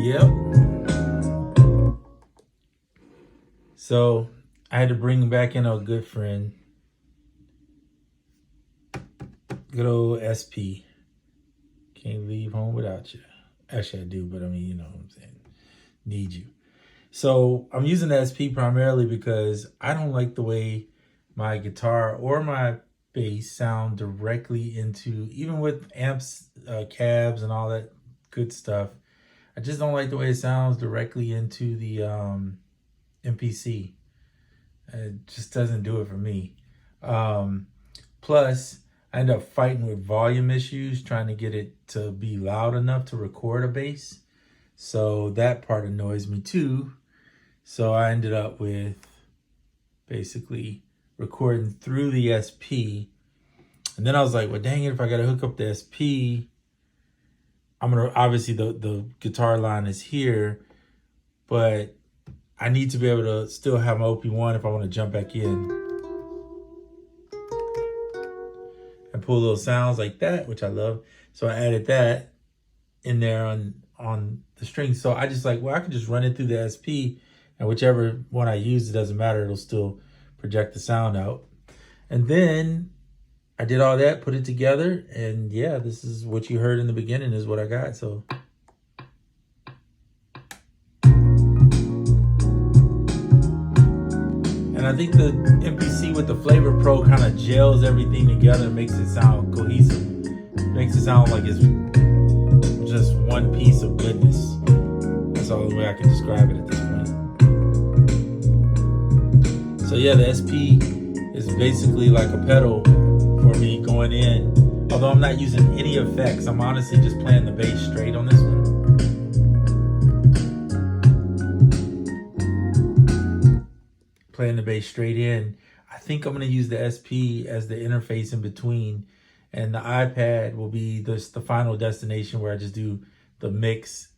Yep. So I had to bring back in a good friend, good old SP. Can't leave home without you. Actually, I do, but I mean, you know what I'm saying. Need you. So I'm using the SP primarily because I don't like the way my guitar or my bass sound directly into, even with amps, cabs, and all that good stuff. I just don't like the way it sounds directly into the MPC. It just doesn't do it for me. Um, Plus, I end up fighting with volume issues trying to get it to be loud enough to record a bass. So that part annoys me too. So I ended up with basically recording through the SP. And then I was like, well, dang it, if I got to hook up the SP, I'm going to, obviously the guitar line is here, but I need to be able to still have my OP1 if I want to jump back in and pull little sounds like that, which I love. So I added that in there on the strings. So I just like, well, I can just run it through the SP, and whichever one I use, it doesn't matter. It'll still project the sound out. And then I did all that, put it together, and yeah, this is what you heard in the beginning is what I got. So and I think the MPC with the Flavor Pro kind of gels everything together, makes it sound cohesive. Makes it sound like it's just one piece of goodness. That's the only way I can describe it at this point. So yeah, the SP is basically like a pedal for me going in. Although I'm not using any effects, I'm honestly just playing the bass straight on this one. Playing the bass straight in. I think I'm going to use the SP as the interface in between, and the iPad will be the final destination where I just do the mix,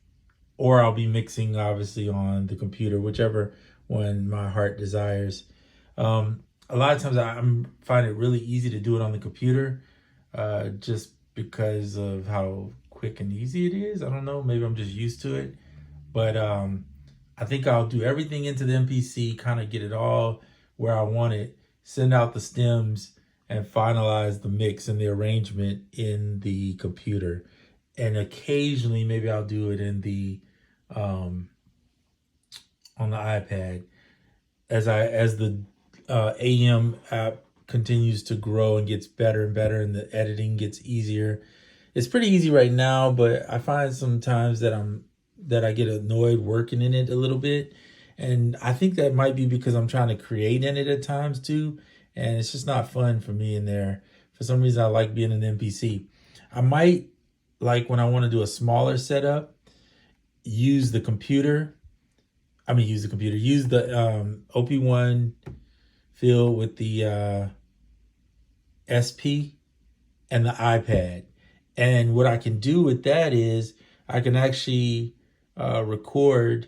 or I'll be mixing obviously on the computer, whichever one my heart desires. A lot of times I find it really easy to do it on the computer, just because of how quick and easy it is. I don't know, maybe I'm just used to it, but I think I'll do everything into the MPC, kind of get it all where I want it, send out the stems, and finalize the mix and the arrangement in the computer. And occasionally, maybe I'll do it in the on the iPad as the AM app continues to grow and gets better and better, and the editing gets easier. It's pretty easy right now, but I find sometimes that I get annoyed working in it a little bit. And I think that might be because I'm trying to create in it at times too. And it's just not fun for me in there. For some reason, I like being in the MPC. I might, like when I want to do a smaller setup, use the OP1 fill with the SP and the iPad. And what I can do with that is I can actually record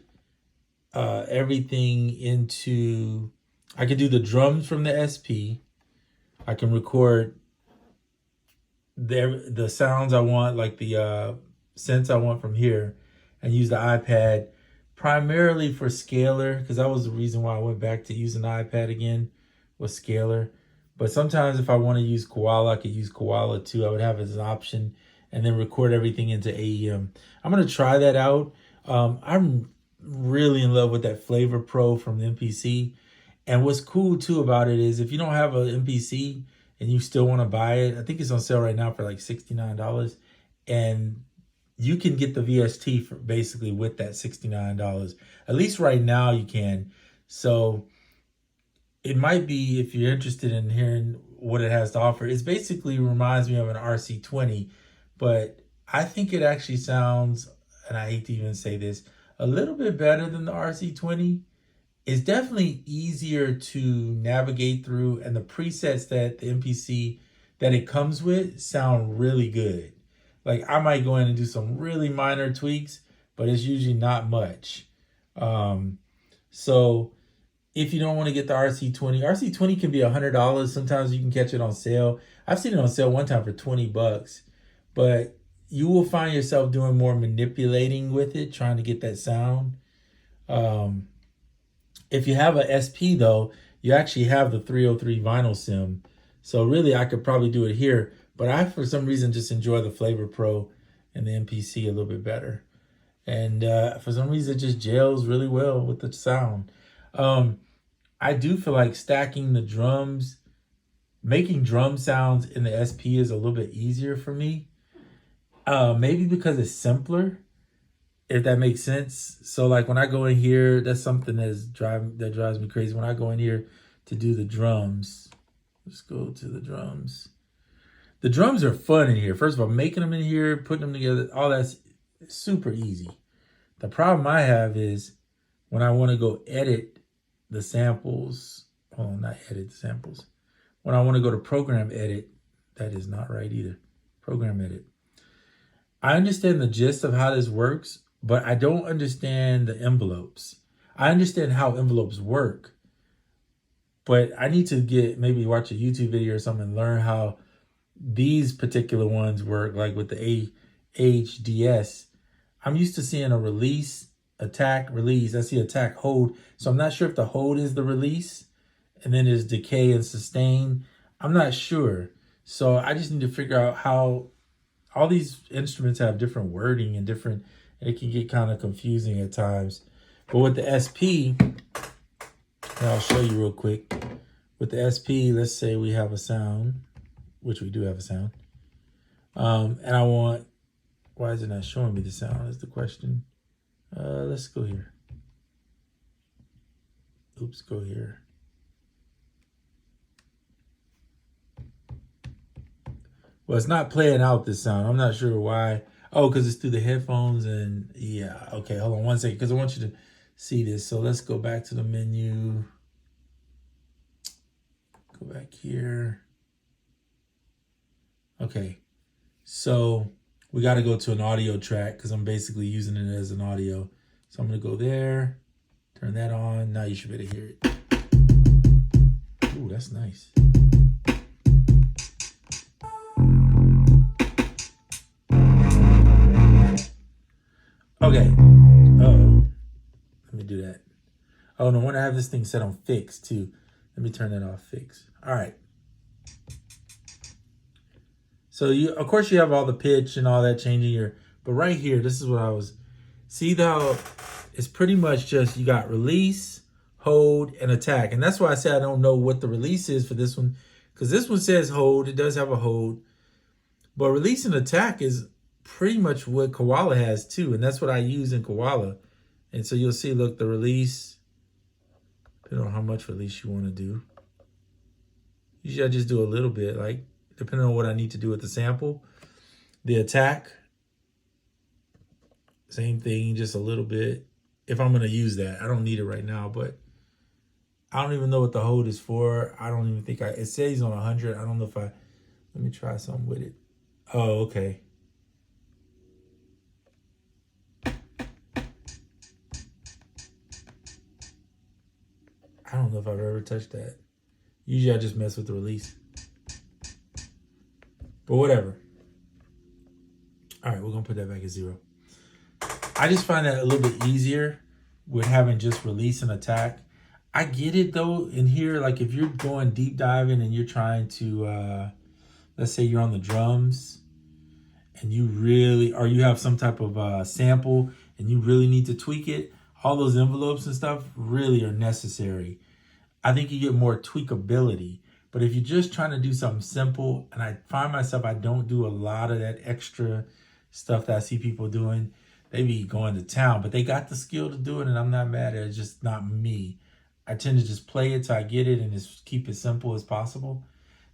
everything into, I can do the drums from the SP. I can record the sounds I want, like the synths I want from here, and use the iPad primarily for scalar, because that was the reason why I went back to using the iPad again, was scalar. But sometimes if I want to use Koala, I could use Koala too. I would have it as an option, and then record everything into AEM. I'm going to try that out. I'm really in love with that Flavor Pro from the MPC. And what's cool too about it is if you don't have an MPC and you still want to buy it, I think it's on sale right now for like $69. And you can get the VST for basically with that $69. At least right now you can. So it might be, if you're interested in hearing what it has to offer, it basically reminds me of an RC20, but I think it actually sounds, and I hate to even say this, a little bit better than the RC20. It's definitely easier to navigate through, and the presets that the MPC that it comes with sound really good. Like I might go in and do some really minor tweaks, but it's usually not much. So if you don't want to get the RC20 can be $100. Sometimes you can catch it on sale. I've seen it on sale one time for $20, but you will find yourself doing more manipulating with it, trying to get that sound. If you have a SP though, you actually have the 303 vinyl sim. So really I could probably do it here, but I, for some reason, just enjoy the Flavor Pro and the MPC a little bit better. And for some reason, it just gels really well with the sound. I do feel like stacking the drums, making drum sounds in the SP is a little bit easier for me. Maybe because it's simpler, if that makes sense. So like when I go in here, that's something that drives me crazy. When I go in here to do the drums, let's go to the drums. The drums are fun in here. First of all, making them in here, putting them together, all that's super easy. The problem I have is when I want to go edit the samples. Oh, not edit the samples. When I want to go to program edit, that is not right either. Program edit. I understand the gist of how this works, but I don't understand the envelopes. I understand how envelopes work, but I need to maybe watch a YouTube video or something and learn how these particular ones work, like with the HDS. I'm used to seeing a release, attack, release. I see attack, hold. So I'm not sure if the hold is the release and then there's decay and sustain. I'm not sure. So I just need to figure out how all these instruments have different wording and it can get kind of confusing at times. But with the SP, and I'll show you real quick. With the SP, let's say we have a sound, which we do have a sound. And I want, why is it not showing me the sound is the question. Let's go here. Oops, go here. Well, it's not playing out this sound. I'm not sure why. Oh, because it's through the headphones and yeah. Okay, hold on one second because I want you to see this. So let's go back to the menu. Go back here. Okay, so we got to go to an audio track because I'm basically using it as an audio. So I'm going to go there, turn that on. Now you should be able to hear it. Ooh, that's nice. Okay. Uh-oh. Let me do that. Oh, no, I want to have this thing set on fix too. Let me turn that off, fix. All right. So of course you have all the pitch and all that changing your, but right here, this is what see how it's pretty much just, you got release, hold, and attack. And that's why I say I don't know what the release is for this one, because this one says hold, it does have a hold, but release and attack is pretty much what Koala has too. And that's what I use in Koala. And so you'll see, look, the release, depending on how much release you want to do. Usually I just do a little bit, like depending on what I need to do with the sample. The attack, same thing, just a little bit. If I'm going to use that, I don't need it right now, but I don't even know what the hold is for. I don't even think it says on 100. I don't know if let me try something with it. Oh, okay. I don't know if I've ever touched that. Usually I just mess with the release. But whatever. All right, we're going to put that back at 0. I just find that a little bit easier with having just release and attack. I get it though in here, like if you're going deep diving and you're trying to, let's say you're on the drums and you really, or you have some type of sample and you really need to tweak it, all those envelopes and stuff really are necessary. I think you get more tweakability. But if you're just trying to do something simple, and I find myself, I don't do a lot of that extra stuff that I see people doing. They be going to town, but they got the skill to do it, and I'm not mad at it. It's just not me. I tend to just play it till I get it and just keep it simple as possible.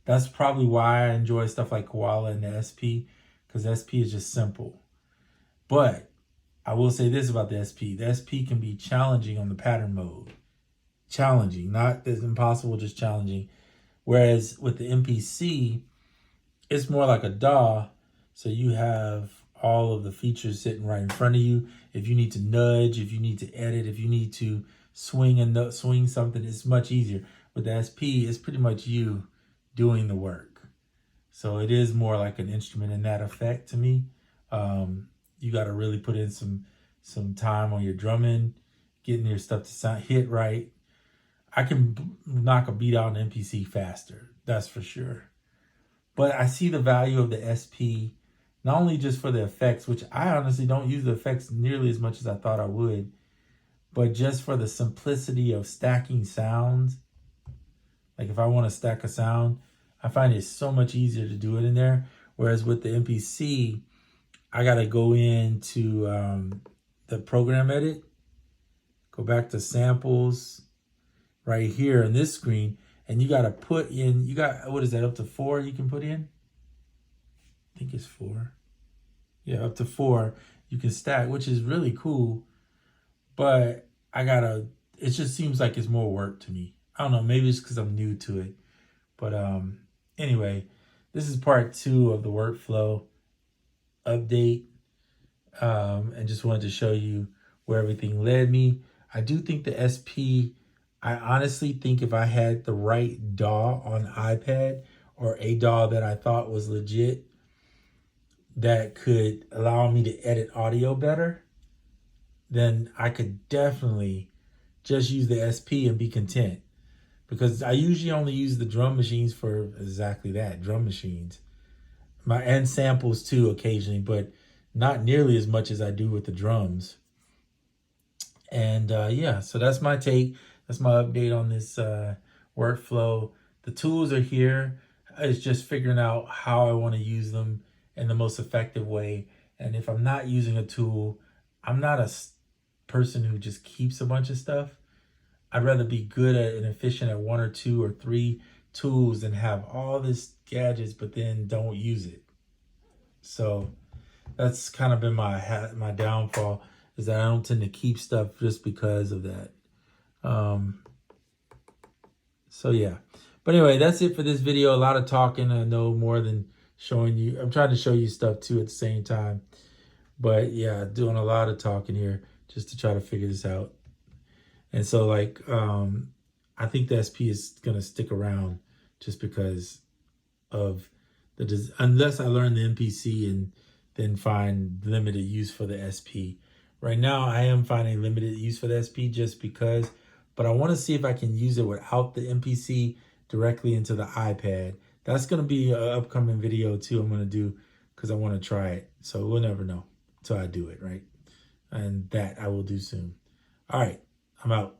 That's probably why I enjoy stuff like Koala and the SP, because SP is just simple. But I will say this about the SP. The SP can be challenging on the pattern mode. Challenging, not as impossible, just challenging. Whereas with the MPC, it's more like a DAW. So you have all of the features sitting right in front of you. If you need to nudge, if you need to edit, if you need to swing something, it's much easier. With the SP, it's pretty much you doing the work. So it is more like an instrument in that effect to me. You got to really put in some time on your drumming, getting your stuff to sound hit right. I can knock a beat out in MPC faster, that's for sure. But I see the value of the SP, not only just for the effects, which I honestly don't use the effects nearly as much as I thought I would, but just for the simplicity of stacking sounds. Like if I want to stack a sound, I find it so much easier to do it in there. Whereas with the MPC, I got to go into the program edit, go back to samples right here in this screen, and you got to put in, you got, what is that, up to 4 you can put in? I think it's 4. Yeah, up to 4 you can stack, which is really cool. But it just seems like it's more work to me. I don't know, maybe it's because I'm new to it. But anyway, this is part 2 of the workflow update. And just wanted to show you where everything led me. I do think the SP, I honestly think if I had the right DAW on iPad, or a DAW that I thought was legit, that could allow me to edit audio better, then I could definitely just use the SP and be content. Because I usually only use the drum machines for exactly that, drum machines. And samples too occasionally, but not nearly as much as I do with the drums. And yeah, so that's my take. That's my update on this workflow. The tools are here. It's just figuring out how I want to use them in the most effective way. And if I'm not using a tool, I'm not a person who just keeps a bunch of stuff. I'd rather be good at and efficient at 1 or 2 or 3 tools than have all this gadgets, but then don't use it. So that's kind of been my downfall, is that I don't tend to keep stuff just because of that. So yeah. But anyway, that's it for this video. A lot of talking. I know more than showing you. I'm trying to show you stuff too at the same time. But yeah, doing a lot of talking here just to try to figure this out. And so like, I think the SP is going to stick around just because of unless I learn the MPC and then find limited use for the SP. Right now, I am finding limited use for the SP just because, but I want to see if I can use it without the MPC directly into the iPad. That's going to be an upcoming video too I'm going to do, because I want to try it. So we'll never know until I do it, right? And that I will do soon. All right, I'm out.